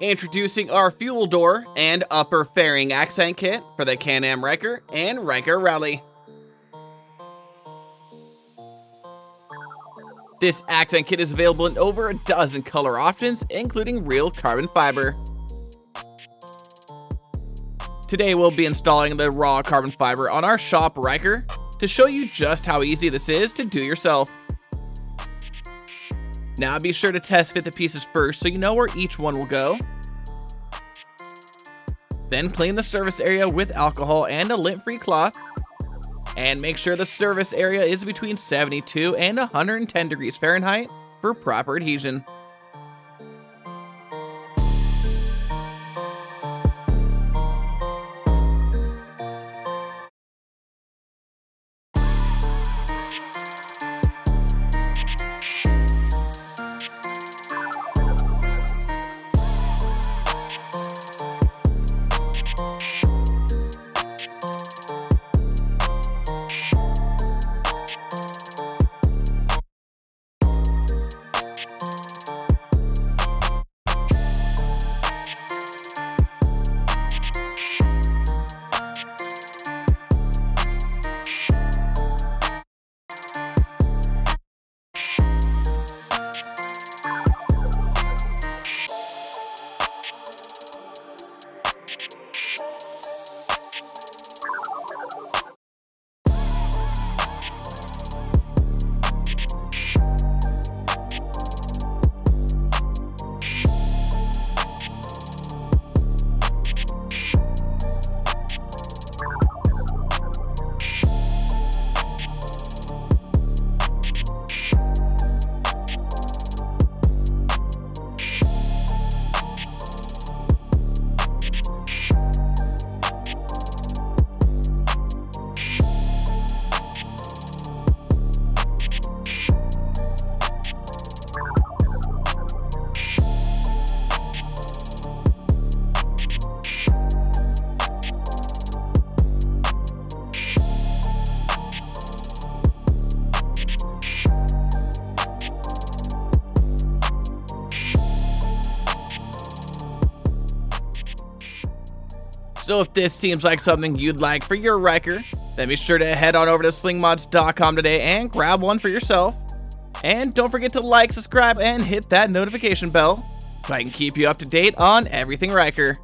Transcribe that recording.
Introducing our fuel door and upper fairing accent kit for the Can-Am Ryker and Ryker Rally. This accent kit is available in over a dozen color options, including real carbon fiber. Today we'll be installing the raw carbon fiber on our shop Ryker to show you just how easy this is to do yourself. Now be sure to test fit the pieces first so you know where each one will go. Then clean the service area with alcohol and a lint-free cloth. And make sure the service area is between 72 and 110 degrees Fahrenheit for proper adhesion. So if this seems like something you'd like for your Ryker, then be sure to head on over to slingmods.com today and grab one for yourself. And don't forget to like, subscribe, and hit that notification bell so I can keep you up to date on everything Ryker.